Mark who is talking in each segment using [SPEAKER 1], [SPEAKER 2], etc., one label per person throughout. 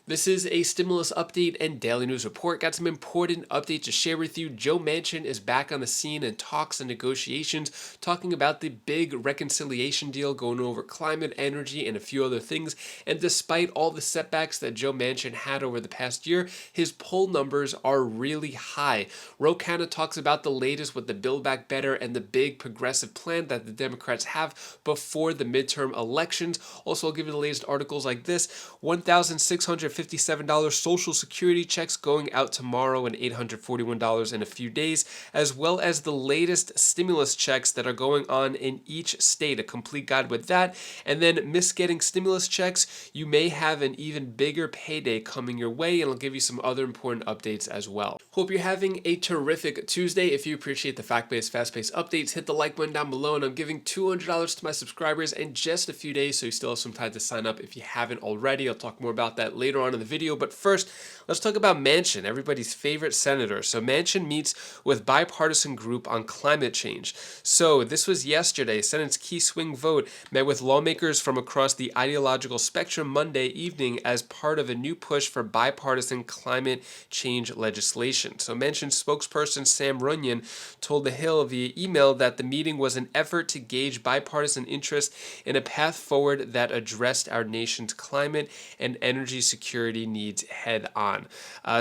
[SPEAKER 1] This is a stimulus update and daily news report. Got some important updates to share with you. Joe Manchin is back on the scene in talks and negotiations, talking about the big reconciliation deal, going over climate, energy, and a few other things. And despite all the setbacks that Joe Manchin had over the past year, his poll numbers are really high. Khana talks about the latest with the Build Back Better and the big progressive plan that the Democrats have before the midterm elections. Also, I'll give you the latest articles like this. $1,657 Social Security checks going out tomorrow and $841 in a few days, as well as the latest stimulus checks that are going on in each state. A complete guide with that. And then miss getting stimulus checks, you may have an even bigger payday coming your way, and I'll give you some other important updates as well. Hope you're having a terrific Tuesday. If you appreciate the fact-based, fast-paced updates, hit the like button down below, and I'm giving $200 to my subscribers in just a few days, so you still have some time to sign up if you haven't already. I'll talk more about that later on in the video, but first, let's talk about Manchin, everybody's favorite senator. So Manchin meets with bipartisan group on climate change. So this was yesterday. Senate's key swing vote met with lawmakers from across the ideological spectrum Monday evening as part of a new push for bipartisan climate change legislation. So Manchin's spokesperson Sam Runyon told The Hill via email that the meeting was an effort to gauge bipartisan interest in a path forward that addressed our nation's climate and energy security needs head on.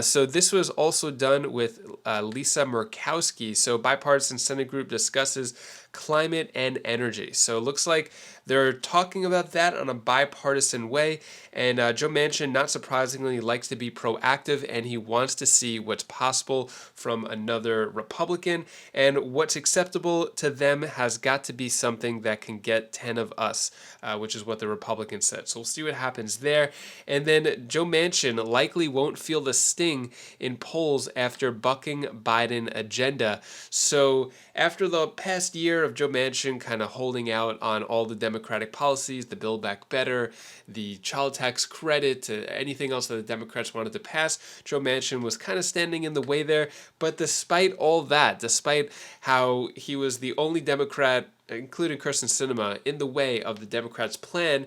[SPEAKER 1] So this was also done with Lisa Murkowski. So bipartisan Senate group discusses climate and energy. So it looks like they're talking about that on a bipartisan way. And Joe Manchin, not surprisingly, likes to be proactive, and he wants to see what's possible from another Republican. And what's acceptable to them has got to be something that can get 10 of us, which is what the Republican said. So we'll see what happens there. And then Joe Manchin likely won't feel the sting in polls after bucking Biden agenda. So after the past year of Joe Manchin kind of holding out on all the Democratic policies, the Build Back Better, the child tax credit, anything else that the Democrats wanted to pass, Joe Manchin was kind of standing in the way there. But despite all that, despite how he was the only Democrat, including Kirsten Sinema, in the way of the Democrats' plan,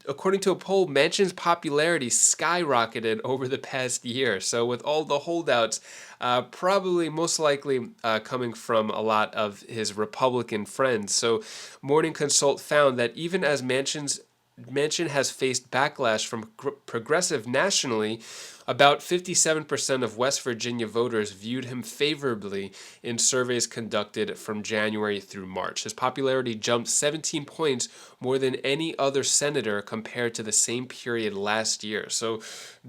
[SPEAKER 1] according to a poll, Manchin's popularity skyrocketed over the past year. So with all the holdouts, probably most likely coming from a lot of his Republican friends. So Morning Consult found that even as Manchin has faced backlash from progressive nationally, about 57% of West Virginia voters viewed him favorably in surveys conducted from January through March. His popularity jumped 17 points more than any other senator compared to the same period last year. So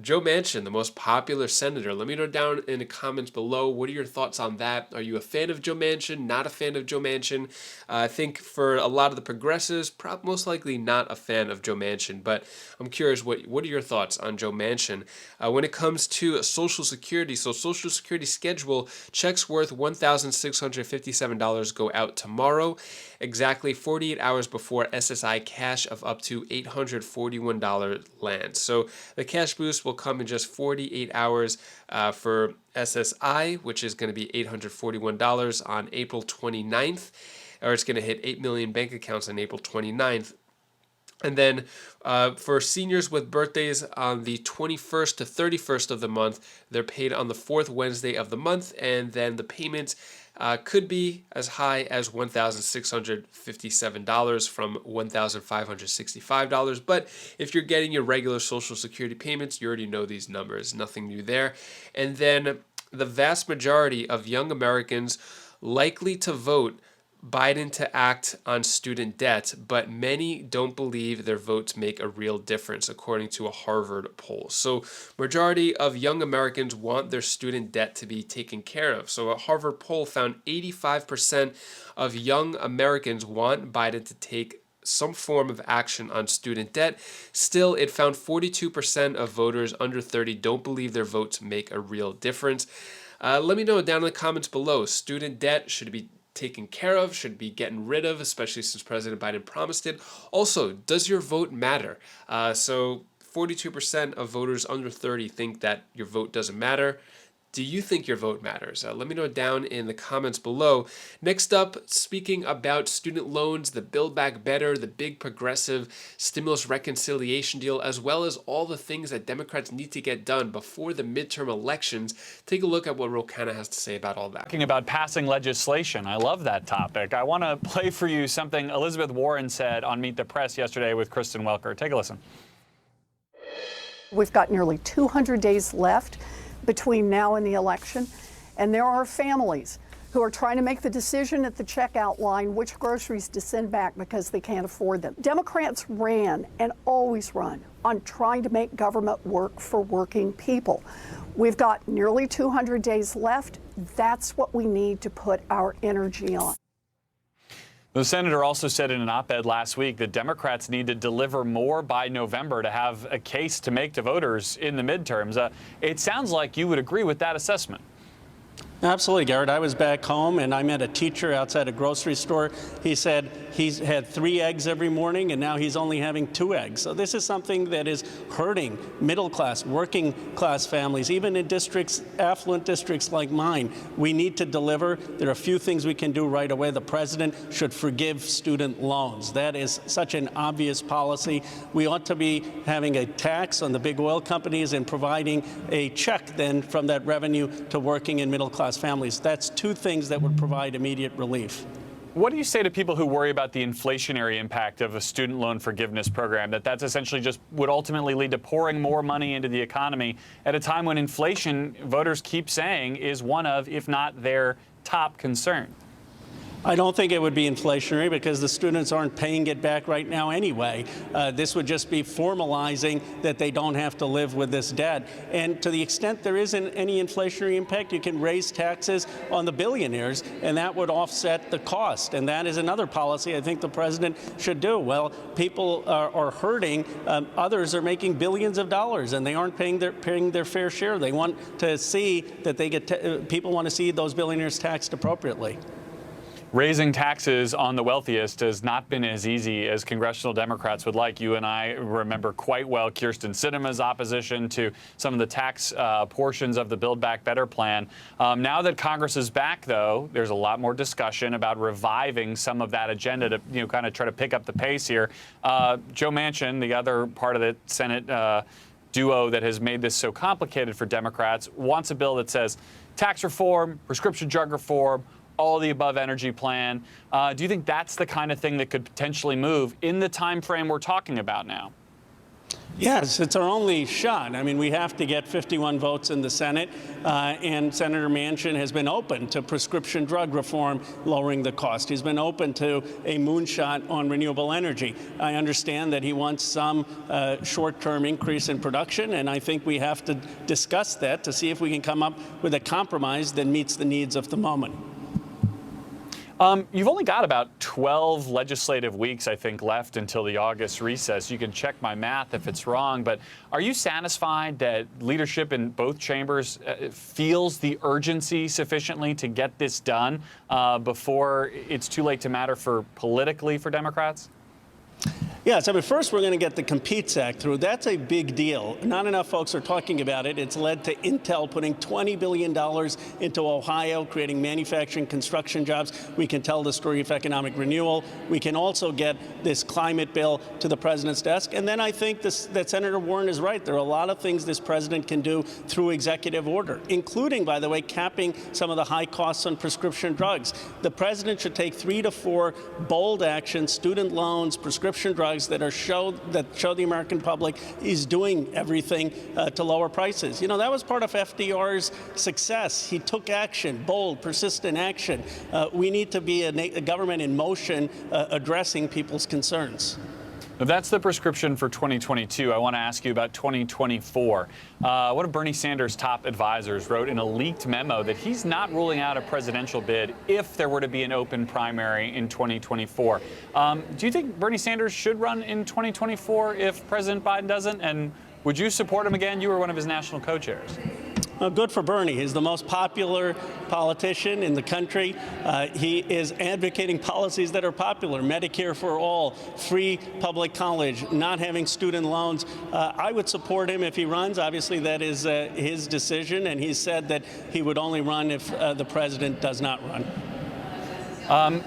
[SPEAKER 1] Joe Manchin, the most popular senator. Let me know down in the comments below, what are your thoughts on that? Are you a fan of Joe Manchin? Not a fan of Joe Manchin? I think for a lot of the progressives, most likely not a fan of Joe Manchin, but I'm curious, what are your thoughts on Joe Manchin? When it comes to Social Security, so Social Security schedule, checks worth $1,657 go out tomorrow, exactly 48 hours before SSI cash of up to $841 lands. So the cash boost will come in just 48 hours for SSI, which is going to be $841 on April 29th, or it's going to hit 8 million bank accounts on April 29th. And then for seniors with birthdays on the 21st to 31st of the month, they're paid on the fourth Wednesday of the month, and then the payments could be as high as $1,657 from $1,565. But if you're getting your regular Social Security payments, you already know these numbers. Nothing new there. And then the vast majority of young Americans likely to vote Biden to act on student debt, but many don't believe their votes make a real difference, according to a Harvard poll. So majority of young Americans want their student debt to be taken care of. So a Harvard poll found 85% of young Americans want Biden to take some form of action on student debt. Still, it found 42% of voters under 30 don't believe their votes make a real difference. Let me know down in the comments below. Student debt, should it be taken care of, should be getting rid of, especially since President Biden promised it. Also, does your vote matter? So 42% of voters under 30 think that your vote doesn't matter. Do you think your vote matters? Let me know down in the comments below. Next up, speaking about student loans, the Build Back Better, the big progressive stimulus reconciliation deal, as well as all the things that Democrats need to get done before the midterm elections. Take a look at what Khana has to say about all that.
[SPEAKER 2] Talking about passing legislation, I love that topic. I want to play for you something Elizabeth Warren said on Meet the Press yesterday with Kristen Welker. Take a listen.
[SPEAKER 3] We've got nearly 200 days left between now and the election, and there are families who are trying to make the decision at the checkout line which groceries to send back because they can't afford them. Democrats ran and always run on trying to make government work for working people. We've got nearly 200 days left. That's what we need to put our energy on.
[SPEAKER 2] The senator also said in an op-ed last week that Democrats need to deliver more by November to have a case to make to voters in the midterms. It sounds like you would agree with that assessment.
[SPEAKER 4] Absolutely, Garrett. I was back home and I met a teacher outside a grocery store. He said he's had 3 eggs every morning and now he's only having 2 eggs. So this is something that is hurting middle class, working class families, even in districts, affluent districts like mine. We need to deliver. There are a few things we can do right away. The president should forgive student loans. That is such an obvious policy. We ought to be having a tax on the big oil companies and providing a check then from that revenue to working and middle class families. That's 2 things that would provide immediate relief.
[SPEAKER 2] What do you say to people who worry about the inflationary impact of a student loan forgiveness program, that's essentially just would ultimately lead to pouring more money into the economy at a time when inflation, voters keep saying, is one of, if not their top concern?
[SPEAKER 4] I don't think it would be inflationary because the students aren't paying it back right now anyway. This would just be formalizing that they don't have to live with this debt. And to the extent there isn't any inflationary impact, you can raise taxes on the billionaires, and that would offset the cost. And that is another policy I think the president should do. Well, people are hurting. Others are making billions of dollars, and they aren't paying their fair share. They want to see that they get people want to see those billionaires taxed appropriately.
[SPEAKER 2] Raising taxes on the wealthiest has not been as easy as congressional Democrats would like. You and I remember quite well Kyrsten Sinema's opposition to some of the tax portions of the Build Back Better plan. Now that Congress is back, though, there's a lot more discussion about reviving some of that agenda to kind of try to pick up the pace here. Joe Manchin, the other part of the Senate duo that has made this so complicated for Democrats, wants a bill that says tax reform, prescription drug reform, all the above energy plan. Do you think that's the kind of thing that could potentially move in the time frame we're talking about now?
[SPEAKER 4] Yes, it's our only shot. I mean, we have to get 51 votes in the Senate, and Senator Manchin has been open to prescription drug reform, lowering the cost. He's been open to a moonshot on renewable energy. I understand that he wants some short-term increase in production, and I think we have to discuss that to see if we can come up with a compromise that meets the needs of the moment.
[SPEAKER 2] You've only got about 12 legislative weeks, I think, left until the August recess. You can check my math if it's wrong, but are you satisfied that leadership in both chambers feels the urgency sufficiently to get this done before it's too late to matter politically for Democrats?
[SPEAKER 4] Yes, I mean, first we're going to get the Competes Act through. That's a big deal. Not enough folks are talking about it. It's led to Intel putting $20 billion into Ohio, creating manufacturing, construction jobs. We can tell the story of economic renewal. We can also get this climate bill to the president's desk. And then I think that Senator Warren is right. There are a lot of things this president can do through executive order, including, by the way, capping some of the high costs on prescription drugs. The president should take 3 to 4 bold actions, student loans, prescription drugs, that show the American public he's doing everything to lower prices. You know, that was part of FDR's success. He took action, bold, persistent action. We need to be a government in motion addressing people's concerns.
[SPEAKER 2] That's the prescription for 2022. I want to ask you about 2024. One of Bernie Sanders' top advisors wrote in a leaked memo that he's not ruling out a presidential bid if there were to be an open primary in 2024. Do you think Bernie Sanders should run in 2024 if President Biden doesn't? And would you support him again? You were one of his national co-chairs.
[SPEAKER 4] Well, good for Bernie. He's the most popular politician in the country. He is advocating policies that are popular: Medicare for all, free public college, not having student loans. I would support him if he runs. Obviously, that is his decision, and he said that he would only run if the president does not run.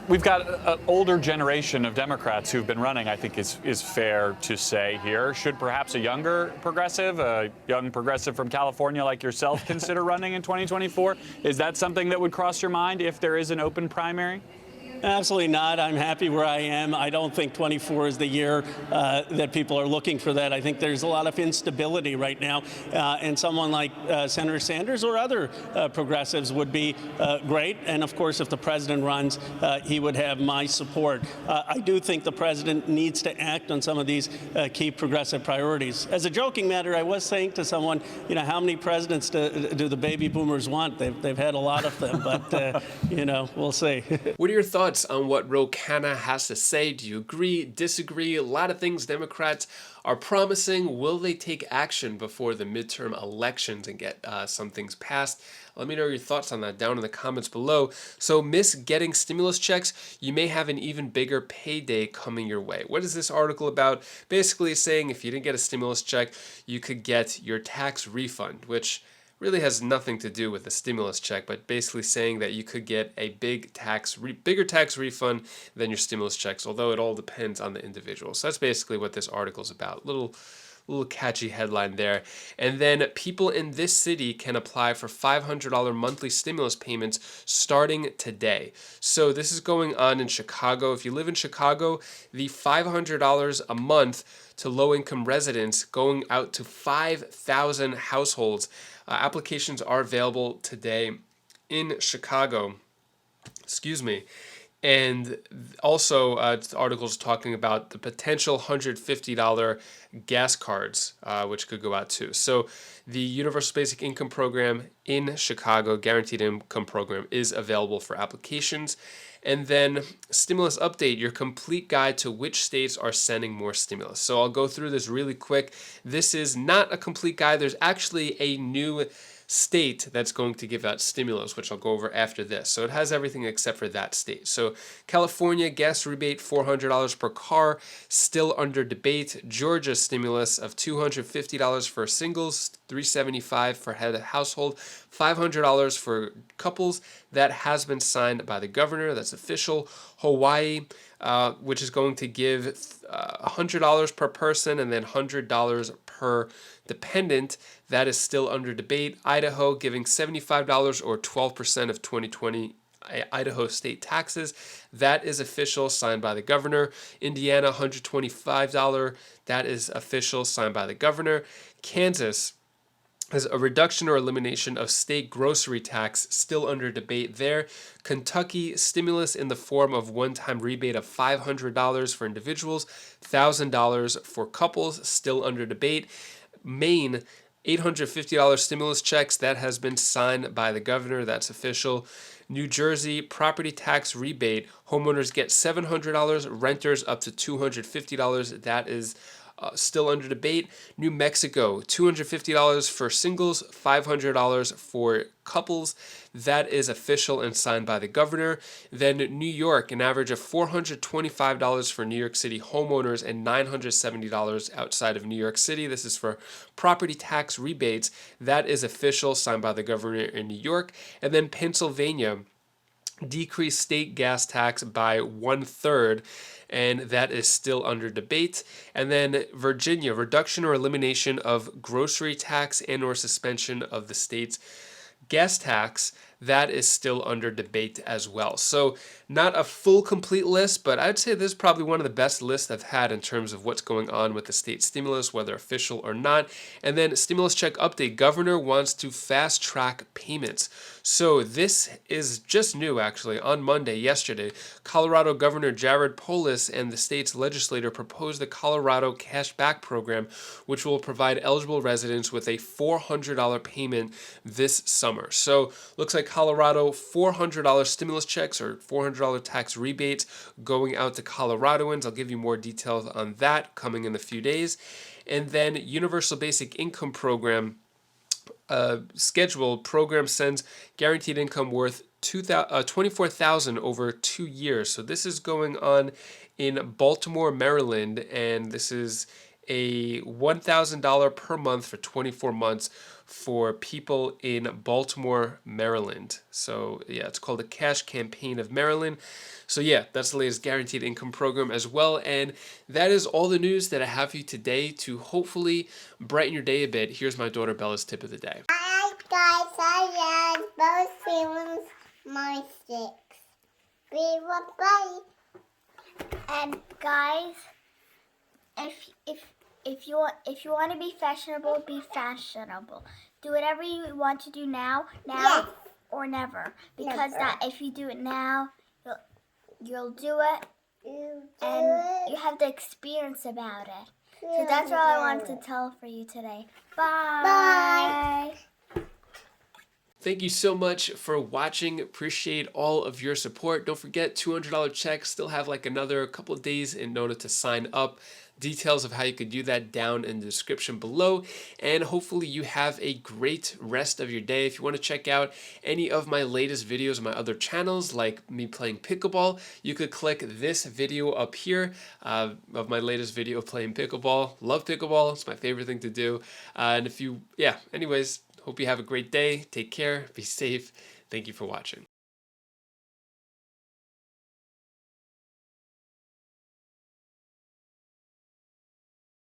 [SPEAKER 2] We've got an older generation of Democrats who've been running, I think is fair to say here. Should perhaps a young progressive from California like yourself consider running in 2024? Is that something that would cross your mind if there is an open primary?
[SPEAKER 4] Absolutely not. I'm happy where I am. I don't think 24 is the year that people are looking for that. I think there's a lot of instability right now, and someone like Senator Sanders or other progressives would be great. And of course, if the president runs, he would have my support. I do think the president needs to act on some of these key progressive priorities. As a joking matter, I was saying to someone, how many presidents do the baby boomers want? They've had a lot of them, but we'll see.
[SPEAKER 1] What are your thoughts on what Khana has to say? Do you agree, disagree? A lot of things Democrats are promising. Will they take action before the midterm elections and get some things passed? Let me know your thoughts on that down in the comments below. So miss getting stimulus checks? You may have an even bigger payday coming your way. What is this article about? Basically saying if you didn't get a stimulus check, you could get your tax refund, which really has nothing to do with the stimulus check, but basically saying that you could get a bigger tax refund than your stimulus checks, although it all depends on the individual. So that's basically what this article is about. Little catchy headline there. And then people in this city can apply for $500 monthly stimulus payments starting today. So this is going on in Chicago. If you live in Chicago, the $500 a month to low-income residents going out to 5,000 households. Applications are available today in Chicago. Excuse me. And also, the article's talking about the potential $150 gas cards, which could go out too. So the Universal Basic Income Program in Chicago, Guaranteed Income Program, is available for applications. And then stimulus update, your complete guide to which states are sending more stimulus. So I'll go through this really quick. This is not a complete guide. There's actually a new state that's going to give out stimulus, which I'll go over after this. So it has everything except for that state. So California, gas rebate, $400 per car, still under debate. Georgia stimulus of $250 for singles, $375 for head of household, $500 for couples. That has been signed by the governor. That's official. Hawaii, which is going to give $100 per person and then $100 per dependent. That is still under debate. Idaho giving $75 or 12% of 2020 Idaho state taxes. That is official, signed by the governor. Indiana, $125. That is official, signed by the governor. Kansas has a reduction or elimination of state grocery tax, still under debate there. Kentucky, stimulus in the form of one-time rebate of $500 for individuals, $1,000 for couples, still under debate. Maine, $850 stimulus checks. That has been signed by the governor. That's official. New Jersey, property tax rebate. Homeowners get $700, renters up to $250. That is still under debate. New Mexico, $250 for singles, $500 for couples. That is official and signed by the governor. Then New York, an average of $425 for New York City homeowners and $970 outside of New York City. This is for property tax rebates. That is official, signed by the governor in New York. And then Pennsylvania, decrease state gas tax by 1/3, and that is still under debate. And then Virginia, reduction or elimination of grocery tax and or suspension of the state's gas tax. That is still under debate as well. So not a full complete list, but I'd say this is probably one of the best lists I've had in terms of what's going on with the state stimulus, whether official or not. And then stimulus check update, governor wants to fast track payments. So this is just new actually. On Monday, yesterday, Colorado Governor Jared Polis and the state's legislature proposed the Colorado Cash Back Program, which will provide eligible residents with a $400 payment this summer. So looks like Colorado, $400 stimulus checks or $400 tax rebates going out to Coloradoans. I'll give you more details on that coming in a few days. And then Universal Basic Income Program, schedule program sends guaranteed income worth $24,000 over 2 years. So this is going on in Baltimore, Maryland, and this is a $1,000 per month for 24 months for people in Baltimore, Maryland. So yeah, it's called the Cash Campaign of Maryland. So yeah, that's the latest guaranteed income program as well. And that is all the news that I have for you today to hopefully brighten your day a bit. Here's my daughter Bella's tip of the day.
[SPEAKER 5] Hi guys, I am both feelings my six. We will play. And guys, if you want to be fashionable, be fashionable. Do whatever you want to do now, yes, or never. Because that if you do it now, you'll do it, and you have the experience about it. So that's all I wanted to tell for you today. Bye. Bye.
[SPEAKER 1] Thank you so much for watching. Appreciate all of your support. Don't forget, $200 checks. Still have like another couple of days in order to sign up. Details of how you could do that down in the description below. And hopefully you have a great rest of your day. If you want to check out any of my latest videos on my other channels, like me playing pickleball, you could click this video up here of my latest video playing pickleball. Love pickleball. It's my favorite thing to do. And if you, anyways, hope you have a great day. Take care. Be safe. Thank you for watching.